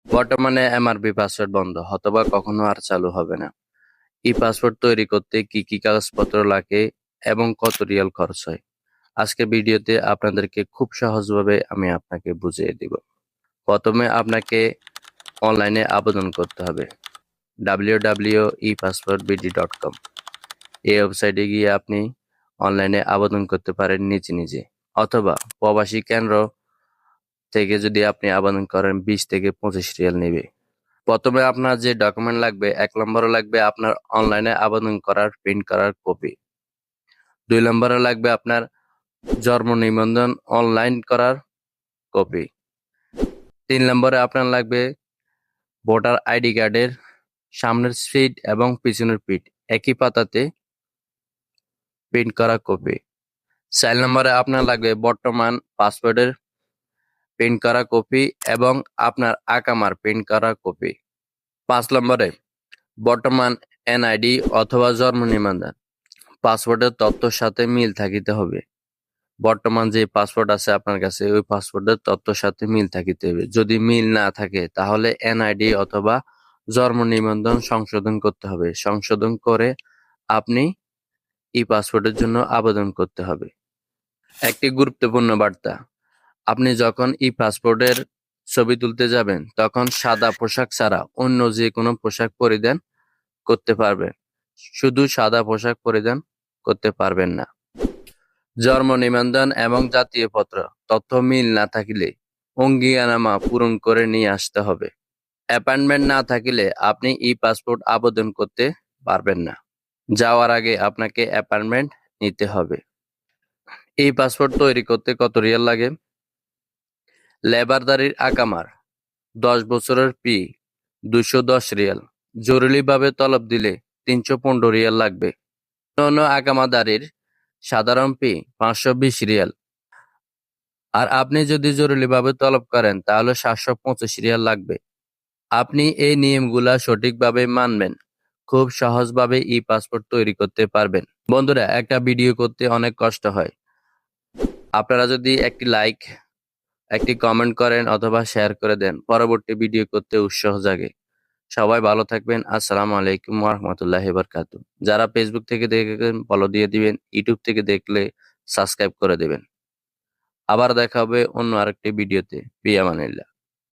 বর্তমানে MRP password বন্ধ, অথবা কখনো আর চালু হবে না। ই পাসওয়ার্ড তৈরি করতে কি কি কাগজপত্র লাগে এবং কত রিয়াল খরচ হয়, আজকে ভিডিওতে আপনাদেরকে খুব সহজভাবে আমি আপনাকে বুঝিয়ে দিব। প্রথমে আপনাকে অনলাইনে আবেদন করতে হবে www.epassport.bd.com। এই ওয়েবসাইটে গিয়ে আপনি অনলাইনে আবেদন করতে পারেন নিজে নিজে, অথবা প্রবাসী কেন্দ্র থেকে যদি আপনি আবেদন করেন 20 থেকে 25 রিয়াল নেবে। প্রথমে আপনার যে ডকুমেন্ট লাগবে, 1 নম্বরে লাগবে আপনার অনলাইনে আবেদন করার প্রিন্ট করার কপি। 2 নম্বরে লাগবে আপনার জন্ম নিবন্ধন অনলাইন করার কপি। 3 নম্বরে আপনার লাগবে ভোটার আইডি কার্ডের সামনের সিট এবং পিছনের পিঠ একই পাতাতে প্রিন্ট করা কপি। 4 নম্বরে আপনার লাগবে বর্তমান পাসপোর্টের প্রিন্ট করা কপি এবং আপনার আকামার প্রিন্ট করা কপি। 5 নম্বরে বর্তমান এনআইডি অথবা জন্ম নিবন্ধন পাসপোর্টের তথ্যের সাথে মিল থাকিতে হবে। বর্তমান যে পাসপোর্ট আছে আপনার কাছে, ওই পাসপোর্টের তথ্যের সাথে মিল থাকিতে হবে। যদি মিল না থাকে তাহলে এনআইডি অথবা জন্ম নিবন্ধন সংশোধন করতে হবে। সংশোধন করে আপনি ই পাসপোর্টের জন্য আবেদন করতে হবে। একটি গুরুত্বপূর্ণ বার্তা, আপনি যখন ই পাসপোর্টের ছবি তুলতে যাবেন তখন সাদা পোশাক ছাড়া অন্য যে কোনো পোশাক পরিধান করতে পারবেন, শুধু সাদা পোশাক পরিধান করতে পারবেন না। জন্ম নিবন্ধন এবং জাতীয় পত্র তথ্য মিল না থাকিলে অঙ্গীকারনামা পূরণ করে নিয়ে আসতে হবে। অ্যাপয়েন্টমেন্ট না থাকিলে আপনি ই পাসপোর্ট আবেদন করতে পারবেন না। যাওয়ার আগে আপনাকে অ্যাপয়েন্টমেন্ট নিতে হবে। এই পাসপোর্ট তৈরি করতে কত রিয়াল লাগে? লেবারদারির আকামার 10 বছরের পি 210 রিয়াল। জরুরিভাবে তলব দিলে 315 রিয়াল লাগবে। অন্য আকামাদারির সাধারণ পি 520 রিয়াল। আর আপনি যদি জরুরিভাবে তলব করেন তাহলে 725 রিয়াল লাগবে। আপনি এই নিয়মগুলা সঠিকভাবে মানবেন, খুব সহজভাবে ই পাসপোর্ট তৈরি করতে পারবেন। বন্ধুরা, একটা ভিডিও করতে অনেক কষ্ট হয়। আপনারা যদি একটি লাইক, একটি কমেন্ট করেন অথবা শেয়ার করে দেন, পরবর্তী ভিডিও করতে উৎসাহ জাগে। সবাই ভালো থাকবেন। আসসালামু আলাইকুম ওয়া রাহমাতুল্লাহি ওয়া বারাকাতুহু। যারা ফেসবুক থেকে দেখেন ফলো দিয়ে দিবেন, ইউটিউব থেকে দেখলে সাবস্ক্রাইব করে দেবেন। আবার দেখা হবে অন্য আরেকটি ভিডিওতে। ফি আমানিল্লাহ।